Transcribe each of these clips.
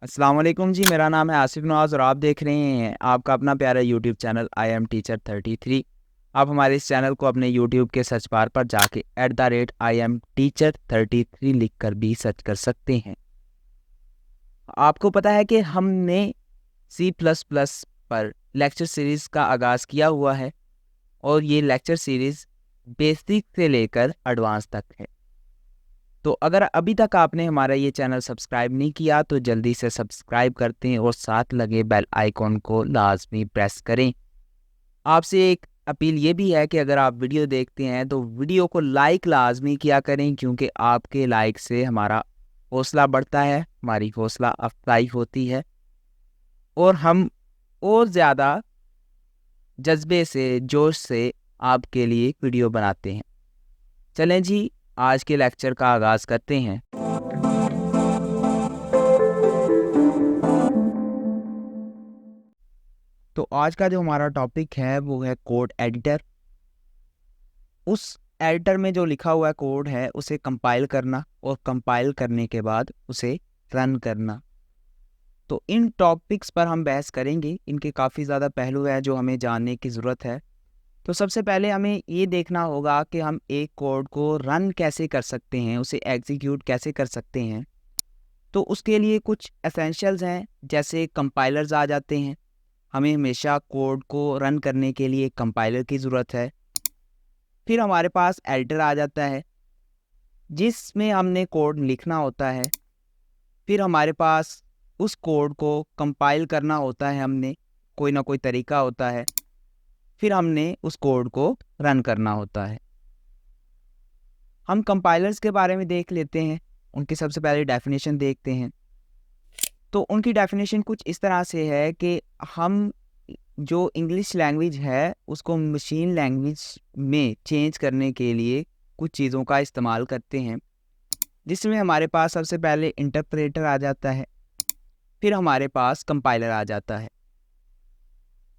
अस्सलाम वालेकुम जी। मेरा नाम है आसिफ नवाज़ और आप देख रहे हैं आपका अपना प्यारा YouTube channel I am teacher 33। आप हमारे इस चैनल को अपने यूट्यूब के सर्च बार पर जाके @IamTeacher33 लिख कर भी सर्च कर सकते हैं। आपको पता है कि हमने C++ पर लेक्चर सीरीज़ का आगाज़ किया हुआ है और ये लेक्चर सीरीज़ बेसिक से लेकर एडवांस तक है। तो अगर अभी तक आपने हमारा ये चैनल सब्सक्राइब नहीं किया तो जल्दी से सब्सक्राइब करते हैं और साथ लगे बेल आइकॉन को लाजमी प्रेस करें। आपसे एक अपील ये भी है कि अगर आप वीडियो देखते हैं तो वीडियो को लाइक लाजमी किया करें, क्योंकि आपके लाइक से हमारा हौसला बढ़ता है, हमारी हौसला अफजाई होती है और हम और ज़्यादा जज्बे से, जोश से आपके लिए वीडियो बनाते हैं। चलें जी, आज के लेक्चर का आगाज़ करते हैं। तो आज का जो हमारा टॉपिक है वो है कोड एडिटर। उस एडिटर में जो लिखा हुआ कोड है उसे कंपाइल करना और कंपाइल करने के बाद उसे रन करना। तो इन टॉपिक्स पर हम बहस करेंगे। इनके काफ़ी ज़्यादा पहलू हैं जो हमें जानने की ज़रूरत है। तो सबसे पहले हमें ये देखना होगा कि हम एक कोड को रन कैसे कर सकते हैं, उसे एग्जीक्यूट कैसे कर सकते हैं। तो उसके लिए कुछ एसेंशियल्स हैं, जैसे कंपाइलर्स आ जाते हैं। हमें हमेशा कोड को रन करने के लिए कंपाइलर की ज़रूरत है। फिर हमारे पास एडिटर आ जाता है जिसमें हमने कोड लिखना होता है। फिर हमारे पास उस कोड को कंपाइल करना होता है, हमने कोई ना कोई तरीका होता है। फिर हमने उस कोड को रन करना होता है। हम कंपाइलर्स के बारे में देख लेते हैं। उनकी सबसे पहले डेफिनेशन देखते हैं। तो उनकी डेफिनेशन कुछ इस तरह से है कि हम जो इंग्लिश लैंग्वेज है उसको मशीन लैंग्वेज में चेंज करने के लिए कुछ चीज़ों का इस्तेमाल करते हैं, जिसमें हमारे पास सबसे पहले इंटरप्रेटर आ जाता है। फिर हमारे पास कंपाइलर आ जाता है।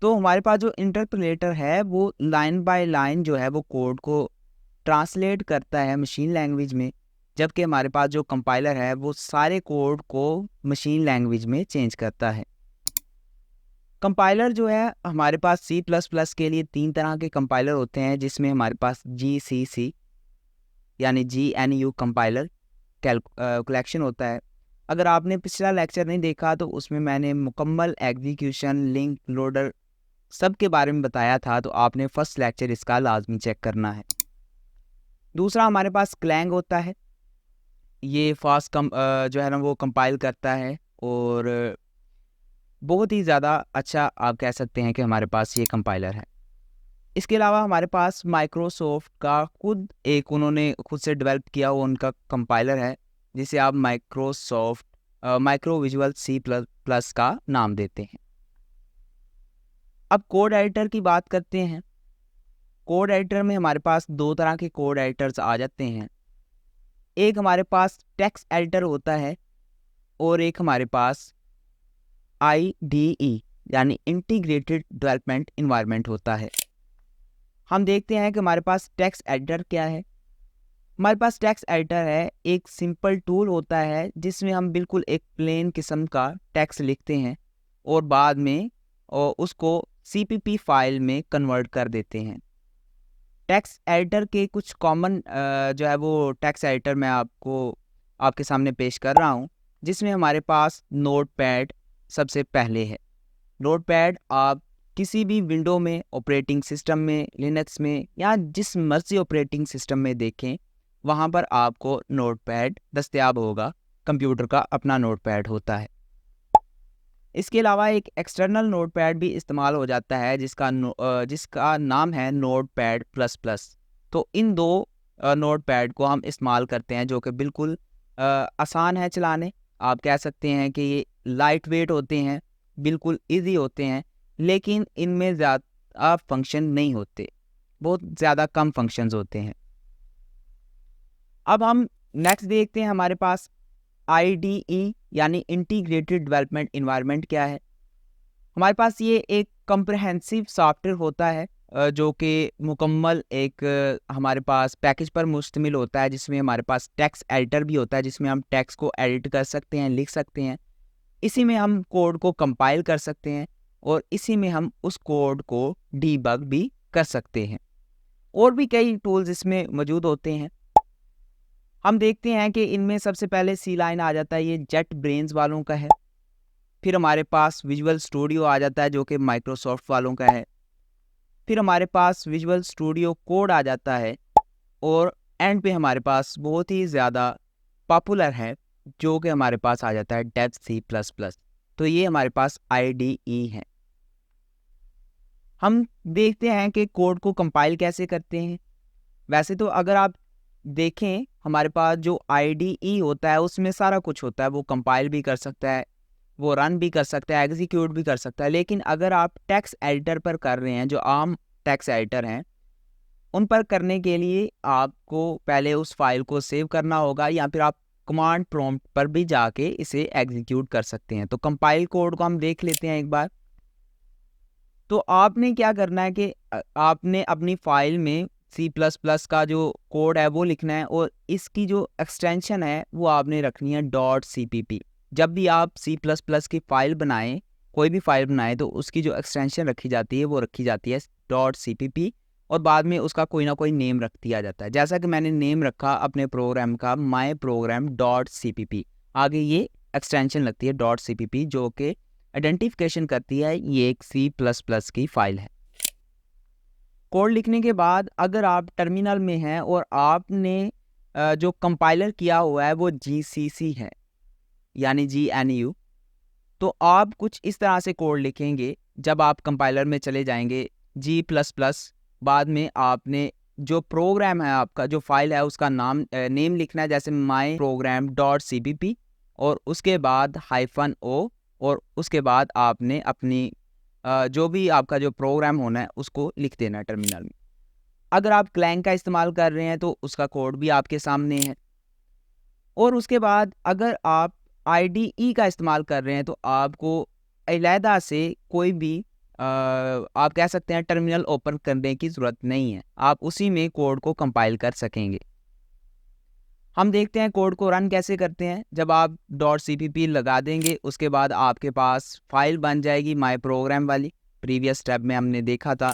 तो हमारे पास जो इंटरप्रेटर है वो लाइन बाय लाइन जो है वो कोड को ट्रांसलेट करता है मशीन लैंग्वेज में, जबकि हमारे पास जो कंपाइलर है वो सारे कोड को मशीन लैंग्वेज में चेंज करता है। कंपाइलर जो है हमारे पास C++ के लिए 3 तरह के कंपाइलर होते हैं, जिसमें हमारे पास GCC यानी GNU कंपाइलर कलेक्शन होता है। अगर आपने पिछला लेक्चर नहीं देखा तो उसमें मैंने मुकम्मल एग्जीक्यूशन, लिंक, लोडर सब के बारे में बताया था, तो आपने फर्स्ट लेक्चर इसका लाजमी चेक करना है। दूसरा हमारे पास क्लैंग होता है। ये फास्ट जो है ना वो कंपाइल करता है और बहुत ही ज़्यादा अच्छा आप कह सकते हैं कि हमारे पास ये कंपाइलर है। इसके अलावा हमारे पास माइक्रोसॉफ्ट का उन्होंने खुद से डेवलप किया हुआ उनका कंपाइलर है, जिसे आप माइक्रो विजुअल C++ का नाम देते हैं। अब कोड एडिटर की बात करते हैं। कोड एडिटर में हमारे पास 2 तरह के कोड एडिटर्स आ जाते हैं। एक हमारे पास टेक्स्ट एडिटर होता है और एक हमारे पास IDE यानी इंटीग्रेटेड डेवलपमेंट इन्वायरमेंट होता है। हम देखते हैं कि हमारे पास टेक्स्ट एडिटर क्या है। हमारे पास टेक्स्ट एडिटर है, एक सिंपल टूल होता है जिसमें हम बिल्कुल एक प्लेन किस्म का टेक्स्ट लिखते हैं और बाद में उसको CPP फाइल में कन्वर्ट कर देते हैं। टेक्स्ट एडिटर के कुछ कॉमन जो है वो टेक्स्ट एडिटर मैं आपके सामने पेश कर रहा हूँ, जिसमें हमारे पास नोटपैड सबसे पहले है। नोटपैड आप किसी भी विंडो में, ऑपरेटिंग सिस्टम में, लिनक्स में या जिस मर्जी ऑपरेटिंग सिस्टम में देखें वहाँ पर आपको नोटपैड दस्तयाब होगा। कंप्यूटर का अपना नोटपैड होता है। इसके अलावा एक एक्सटर्नल नोटपैड भी इस्तेमाल हो जाता है जिसका नाम है नोटपैड प्लस प्लस। तो इन दो नोटपैड को हम इस्तेमाल करते हैं, जो कि बिल्कुल आसान है चलाने। आप कह सकते हैं कि ये लाइट वेट होते हैं, बिल्कुल इजी होते हैं, लेकिन इनमें ज़्यादा फंक्शन नहीं होते, बहुत ज़्यादा कम फंक्शंस होते हैं। अब हम नेक्स्ट देखते हैं हमारे पास IDE यानी इंटीग्रेटेड डेवलपमेंट इन्वायरमेंट क्या है। हमारे पास ये एक कम्प्रहेंसिव सॉफ्टवेयर होता है जो कि मुकम्मल एक हमारे पास पैकेज पर मुश्तमिल होता है, जिसमें हमारे पास टेक्स्ट एडिटर भी होता है, जिसमें हम टेक्स्ट को एडिट कर सकते हैं, लिख सकते हैं। इसी में हम कोड को कंपाइल कर सकते हैं और इसी में हम उस कोड को डीबग भी कर सकते हैं। और भी कई टूल्स इसमें मौजूद होते हैं। हम देखते हैं कि इनमें सबसे पहले सी लाइन आ जाता है, ये जेट ब्रेन्स वालों का है। फिर हमारे पास विजुअल स्टूडियो आ जाता है जो कि माइक्रोसॉफ्ट वालों का है। फिर हमारे पास विजुअल स्टूडियो कोड आ जाता है और एंड पे हमारे पास बहुत ही ज़्यादा पॉपुलर है जो कि हमारे पास आ जाता है डेव C++। तो ये हमारे पास IDE है। हम देखते हैं कि कोड को कंपाइल कैसे करते हैं। वैसे तो अगर आप देखें हमारे पास जो IDE होता है उसमें सारा कुछ होता है, वो कंपाइल भी कर सकता है, वो रन भी कर सकता है, एग्जीक्यूट भी कर सकता है। लेकिन अगर आप टेक्स्ट एडिटर पर कर रहे हैं, जो आम टेक्स्ट एडिटर हैं, उन पर करने के लिए आपको पहले उस फाइल को सेव करना होगा या फिर आप कमांड प्रॉम्प्ट पर भी जाके इसे एग्जीक्यूट कर सकते हैं। तो कंपाइल कोड को हम देख लेते हैं एक बार। तो आपने क्या करना है कि आपने अपनी फाइल में C++ का जो कोड है वो लिखना है और इसकी जो एक्सटेंशन है वो आपने रखनी है .cpp। जब भी आप C++ की फाइल बनाएं, कोई भी फाइल बनाएं, तो उसकी जो एक्सटेंशन रखी जाती है वो रखी जाती है .cpp और बाद में उसका कोई ना कोई नेम रख दिया जाता है। जैसा कि मैंने नेम रखा अपने प्रोग्राम का माई प्रोग्राम .cpp, आगे ये एक्सटेंशन लगती है .cpp जो कि आइडेंटिफिकेशन करती है ये एक C++ की फाइल है। कोड लिखने के बाद अगर आप टर्मिनल में हैं और आपने जो कंपाइलर किया हुआ है वो GCC है यानी GNU, तो आप कुछ इस तरह से कोड लिखेंगे। जब आप कंपाइलर में चले जाएंगे G++, बाद में आपने जो प्रोग्राम है आपका जो फाइल है उसका नेम लिखना है, जैसे माई प्रोग्राम .cpp और उसके बाद -o और उसके बाद आपने अपनी जो भी आपका जो प्रोग्राम होना है उसको लिख देना है टर्मिनल में। अगर आप क्लैंग का इस्तेमाल कर रहे हैं तो उसका कोड भी आपके सामने है। और उसके बाद अगर आप IDE का इस्तेमाल कर रहे हैं तो आपको अलहदा से कोई भी आप कह सकते हैं टर्मिनल ओपन करने की ज़रूरत नहीं है, आप उसी में कोड को कंपाइल कर सकेंगे। हम देखते हैं कोड को रन कैसे करते हैं। जब आप .cpp लगा देंगे उसके बाद आपके पास फाइल बन जाएगी माई प्रोग्राम वाली, प्रीवियस स्टेप में हमने देखा था।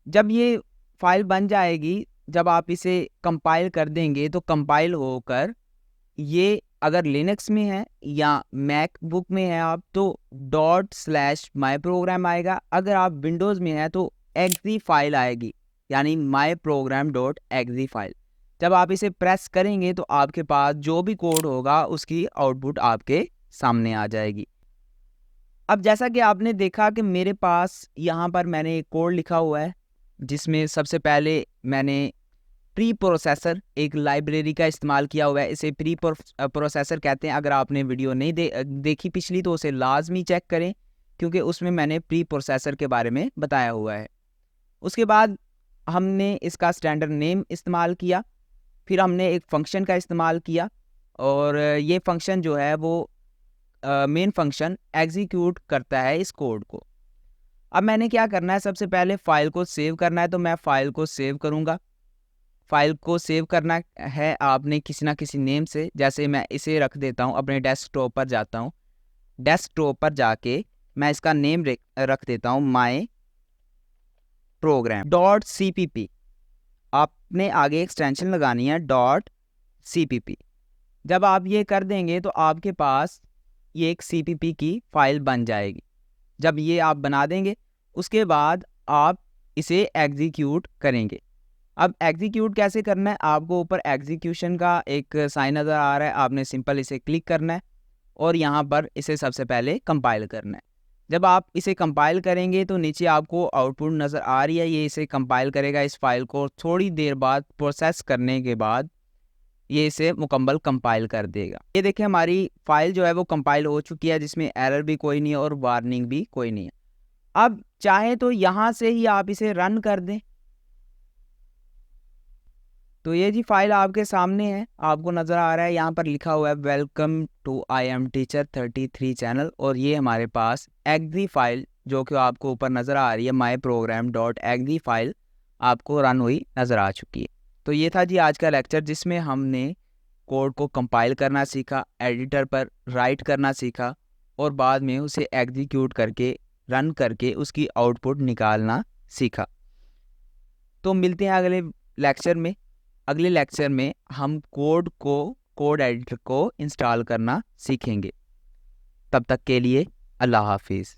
जब ये फाइल बन जाएगी, जब आप इसे कंपाइल कर देंगे तो कंपाइल होकर ये अगर लिनक्स में है या मैकबुक में है आप तो ./myprogram आएगा। अगर आप विंडोज़ में है तो exe फाइल आएगी यानी myprogram.exe फाइल। जब आप इसे प्रेस करेंगे तो आपके पास जो भी कोड होगा उसकी आउटपुट आपके सामने आ जाएगी। अब जैसा कि आपने देखा कि मेरे पास यहाँ पर मैंने एक कोड लिखा हुआ है जिसमें सबसे पहले मैंने प्री प्रोसेसर एक लाइब्रेरी का इस्तेमाल किया हुआ है। इसे प्री प्रोसेसर कहते हैं। अगर आपने वीडियो नहीं देखी पिछली तो उसे लाजमी चेक करें क्योंकि उसमें मैंने प्री प्रोसेसर के बारे में बताया हुआ है। उसके बाद हमने इसका स्टैंडर्ड नेम इस्तेमाल किया, फिर हमने एक फंक्शन का इस्तेमाल किया और ये फंक्शन जो है वो मेन फंक्शन एग्जीक्यूट करता है इस कोड को। अब मैंने क्या करना है, सबसे पहले फ़ाइल को सेव करना है, तो मैं फ़ाइल को सेव करूँगा। फ़ाइल को सेव करना है आपने किसी ना किसी नेम से, जैसे मैं इसे रख देता हूँ, अपने डेस्कटॉप पर जाता हूँ। डेस्कटॉप पर जाके मैं इसका नेम रख देता हूँ माई प्रोग्राम .cpp। आपने आगे एक्सटेंशन लगानी है .cpp। जब आप ये कर देंगे तो आपके पास ये एक CPP की फ़ाइल बन जाएगी। जब ये आप बना देंगे उसके बाद आप इसे एग्जीक्यूट करेंगे। अब एग्जीक्यूट कैसे करना है, आपको ऊपर एग्जीक्यूशन का एक साइन नज़र आ रहा है, आपने सिंपल इसे क्लिक करना है और यहाँ पर इसे सबसे पहले कंपाइल करना है। जब आप इसे कंपाइल करेंगे तो नीचे आपको आउटपुट नज़र आ रही है, ये इसे कंपाइल करेगा इस फाइल को। थोड़ी देर बाद प्रोसेस करने के बाद ये इसे मुकम्मल कंपाइल कर देगा। ये देखिए हमारी फाइल जो है वो कंपाइल हो चुकी है, जिसमें एरर भी कोई नहीं है और वार्निंग भी कोई नहीं है। अब चाहे तो यहाँ से ही आप इसे रन कर दें। तो ये जी फाइल आपके सामने है, आपको नज़र आ रहा है यहाँ पर लिखा हुआ है वेलकम टू IMTeacher33 चैनल और ये हमारे पास exe फाइल जो कि आपको ऊपर नज़र आ रही है myprogram.exe फाइल आपको रन हुई नज़र आ चुकी है। तो ये था जी आज का लेक्चर जिसमें हमने कोड को कंपाइल करना सीखा, एडिटर पर राइट करना सीखा और बाद में उसे एग्जीक्यूट करके रन करके उसकी आउटपुट निकालना सीखा। तो मिलते हैं अगले लेक्चर में। अगले लेक्चर में हम कोड एडिटर को इंस्टॉल करना सीखेंगे। तब तक के लिए अल्लाह हाफिज़।